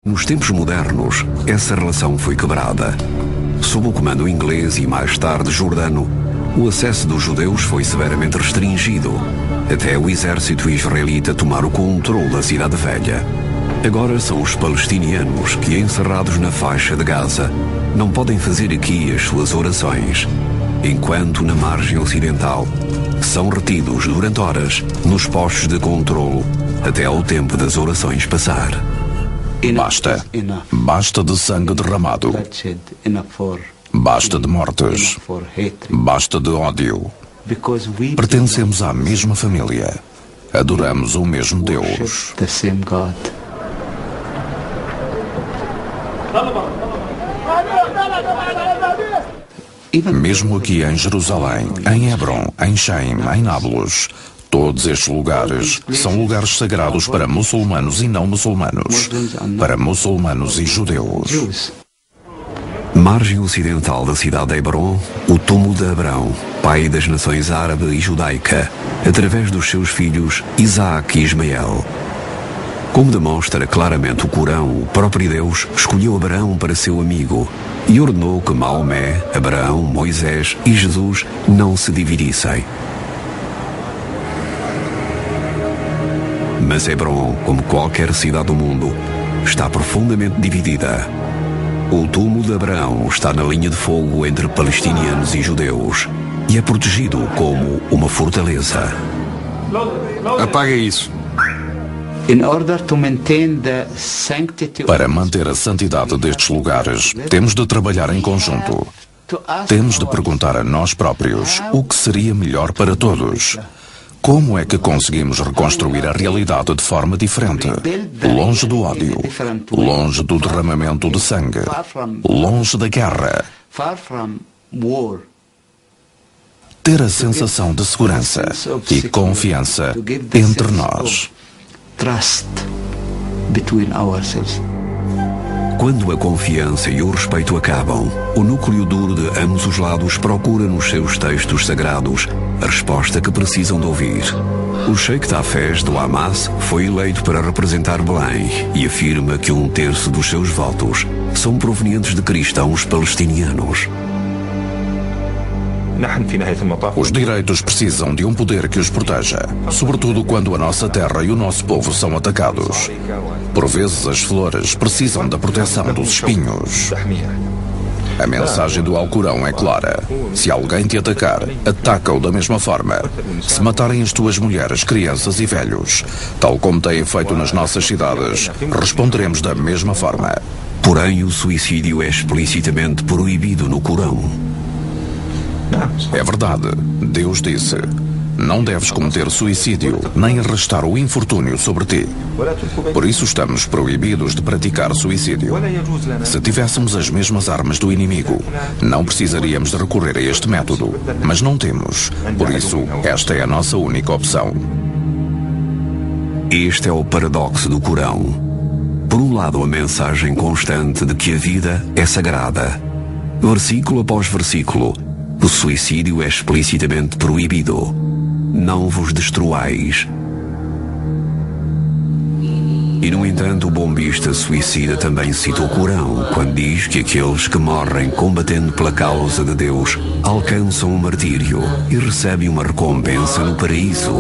Nos tempos modernos, essa relação foi quebrada. Sob o comando inglês e mais tarde jordano, o acesso dos judeus foi severamente restringido, até o exército israelita tomar o controle da Cidade Velha. Agora são os palestinianos que, encerrados na faixa de Gaza, não podem fazer aqui as suas orações, enquanto na margem ocidental são retidos durante horas nos postos de controlo até ao tempo das orações passar. Basta. Basta de sangue derramado. Basta de mortes. Basta de ódio. Pertencemos à mesma família. Adoramos o mesmo Deus. Mesmo aqui em Jerusalém, em Hebron, em Shaim, em Nablus, todos estes lugares são lugares sagrados para muçulmanos e não muçulmanos, para muçulmanos e judeus. Margem ocidental da cidade de Hebron, o túmulo de Abraão, pai das nações árabe e judaica, através dos seus filhos Isaac e Ismael. Como demonstra claramente o Corão, o próprio Deus escolheu Abraão para seu amigo e ordenou que Maomé, Abraão, Moisés e Jesus não se dividissem. Mas Hebron, como qualquer cidade do mundo, está profundamente dividida. O túmulo de Abraão está na linha de fogo entre palestinianos e judeus e é protegido como uma fortaleza. Apaga isso. Para manter a santidade destes lugares, temos de trabalhar em conjunto. Temos de perguntar a nós próprios o que seria melhor para todos. Como é que conseguimos reconstruir a realidade de forma diferente? Longe do ódio, longe do derramamento de sangue, longe da guerra. Ter a sensação de segurança e confiança entre nós. Quando a confiança e o respeito acabam, o núcleo duro de ambos os lados procura nos seus textos sagrados a resposta que precisam de ouvir. O Sheikh Hafez do Hamas foi eleito para representar Belém e afirma que 1/3 dos seus votos são provenientes de cristãos palestinianos. Os direitos precisam de um poder que os proteja, sobretudo quando a nossa terra e o nosso povo são atacados. Por vezes as flores precisam da proteção dos espinhos. A mensagem do Alcorão é clara. Se alguém te atacar, ataca-o da mesma forma. Se matarem as tuas mulheres, crianças e velhos, tal como têm feito nas nossas cidades, responderemos da mesma forma. Porém, o suicídio é explicitamente proibido no Corão. É verdade. Deus disse: não deves cometer suicídio, nem arrastar o infortúnio sobre ti. Por isso estamos proibidos de praticar suicídio. Se tivéssemos as mesmas armas do inimigo, não precisaríamos de recorrer a este método. Mas não temos. Por isso, esta é a nossa única opção. Este é o paradoxo do Corão. Por um lado, a mensagem constante de que a vida é sagrada. Versículo após versículo, o suicídio é explicitamente proibido. Não vos destruais. E, no entanto, o bombista suicida também cita o Corão quando diz que aqueles que morrem combatendo pela causa de Deus alcançam o martírio e recebem uma recompensa no paraíso.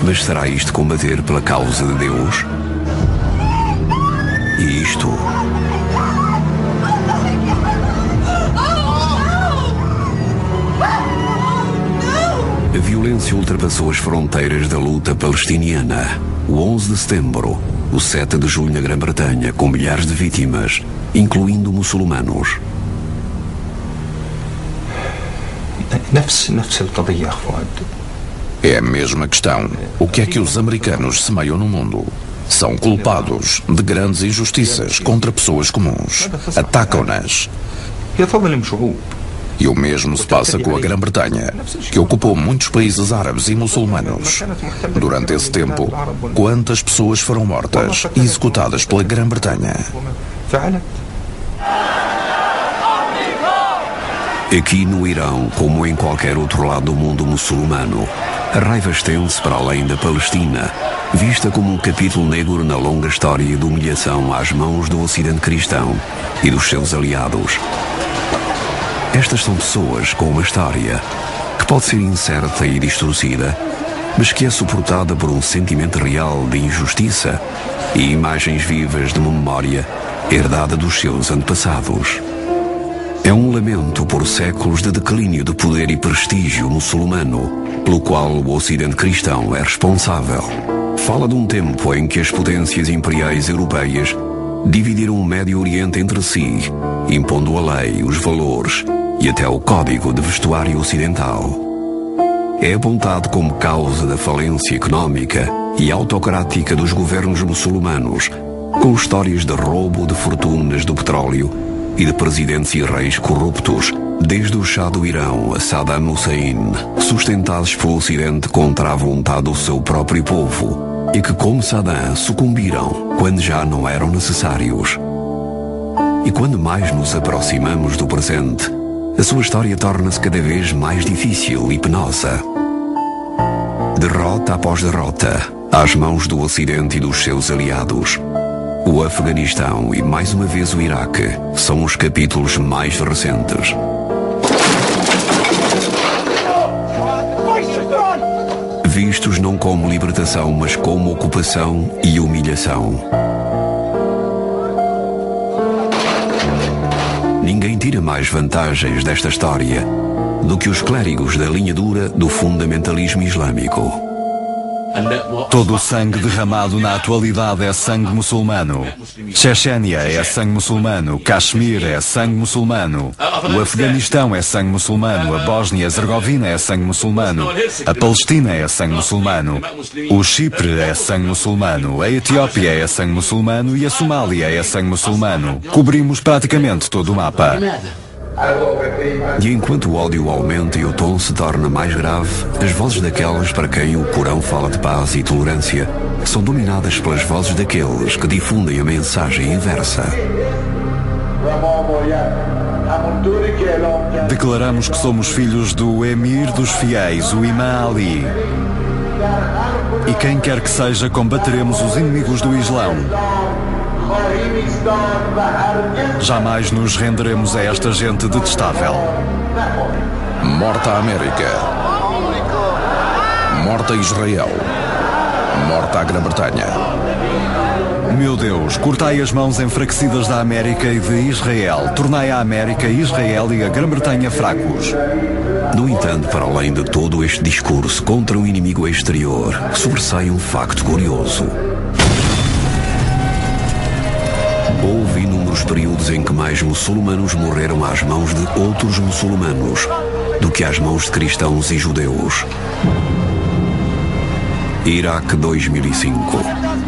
Mas será isto combater pela causa de Deus? E isto? A violência ultrapassou as fronteiras da luta palestiniana. O 11 de setembro, o 7 de julho na Grã-Bretanha, com milhares de vítimas, incluindo muçulmanos. É a mesma questão. O que é que os americanos semeiam no mundo? São culpados de grandes injustiças contra pessoas comuns. Atacam-nas. E o mesmo se passa com a Grã-Bretanha, que ocupou muitos países árabes e muçulmanos. Durante esse tempo, quantas pessoas foram mortas e executadas pela Grã-Bretanha? Aqui no Irão, como em qualquer outro lado do mundo muçulmano, a raiva estende-se para além da Palestina, vista como um capítulo negro na longa história de humilhação às mãos do Ocidente cristão e dos seus aliados. Estas são pessoas com uma história que pode ser incerta e distorcida, mas que é suportada por um sentimento real de injustiça e imagens vivas de uma memória herdada dos seus antepassados. É um lamento por séculos de declínio de poder e prestígio muçulmano, pelo qual o Ocidente cristão é responsável. Fala de um tempo em que as potências imperiais europeias dividiram o Médio Oriente entre si, impondo a lei, os valores e até o código de vestuário ocidental. É apontado como causa da falência económica e autocrática dos governos muçulmanos, com histórias de roubo de fortunas do petróleo e de presidentes e reis corruptos, desde o Shah do Irão a Saddam Hussein, sustentados pelo Ocidente contra a vontade do seu próprio povo, e que, como Saddam, sucumbiram quando já não eram necessários. E quando mais nos aproximamos do presente, a sua história torna-se cada vez mais difícil e penosa. Derrota após derrota, às mãos do Ocidente e dos seus aliados. O Afeganistão e, mais uma vez, o Iraque são os capítulos mais recentes. Vistos não como libertação, mas como ocupação e humilhação. Ninguém tira mais vantagens desta história do que os clérigos da linha dura do fundamentalismo islâmico. Todo o sangue derramado na atualidade é sangue muçulmano. Chechênia é sangue muçulmano. Caxemir é sangue muçulmano. O Afeganistão é sangue muçulmano. A Bósnia-Herzegovina é sangue muçulmano. A Palestina é sangue muçulmano. O Chipre é sangue muçulmano. A Etiópia é sangue muçulmano e a Somália é sangue muçulmano. Cobrimos praticamente todo o mapa. E enquanto o ódio aumenta e o tom se torna mais grave, as vozes daquelas para quem o Corão fala de paz e tolerância são dominadas pelas vozes daqueles que difundem a mensagem inversa. Declaramos que somos filhos do Emir dos Fiéis, o Imã Ali. E quem quer que seja, combateremos os inimigos do Islão. Jamais nos renderemos a esta gente detestável. Morta a América. Morta Israel. Morta a Grã-Bretanha. Meu Deus, cortai as mãos enfraquecidas da América e de Israel. Tornai a América, Israel e a Grã-Bretanha fracos. No entanto, para além de todo este discurso contra um inimigo exterior, sobressai um facto curioso. Houve inúmeros períodos em que mais muçulmanos morreram às mãos de outros muçulmanos do que às mãos de cristãos e judeus. Iraque 2005.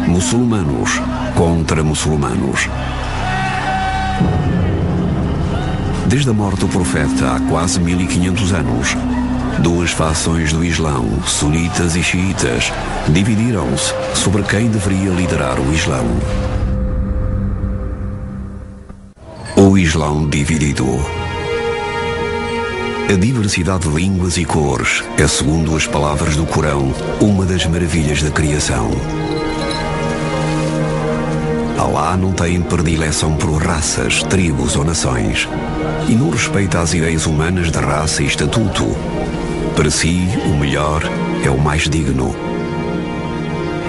Muçulmanos contra muçulmanos. Desde a morte do profeta há quase 1500 anos, duas fações do Islão, sunitas e xiitas, dividiram-se sobre quem deveria liderar o Islão. O Islão dividido. A diversidade de línguas e cores é, segundo as palavras do Corão, uma das maravilhas da criação. Alá não tem predileção por raças, tribos ou nações e não respeita as ideias humanas de raça e estatuto. Para si, o melhor é o mais digno.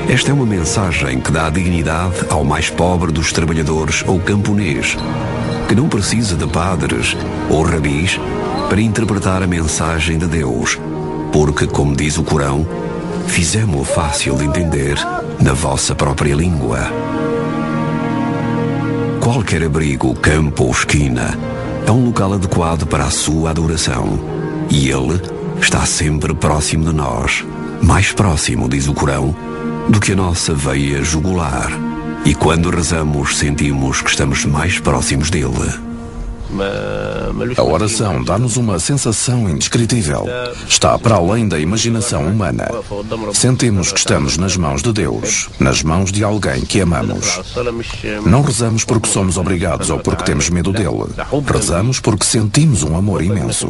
Esta é uma mensagem que dá dignidade ao mais pobre dos trabalhadores ou camponês, que não precisa de padres ou rabis para interpretar a mensagem de Deus, porque, como diz o Corão, fizemo-o fácil de entender na vossa própria língua. Qualquer abrigo, campo ou esquina é um local adequado para a sua adoração, e ele está sempre próximo de nós, mais próximo, diz o Corão, do que a nossa veia jugular. E quando rezamos, sentimos que estamos mais próximos dele. A oração dá-nos uma sensação indescritível. Está para além da imaginação humana. Sentimos que estamos nas mãos de Deus, nas mãos de alguém que amamos. Não rezamos porque somos obrigados ou porque temos medo dele. Rezamos porque sentimos um amor imenso.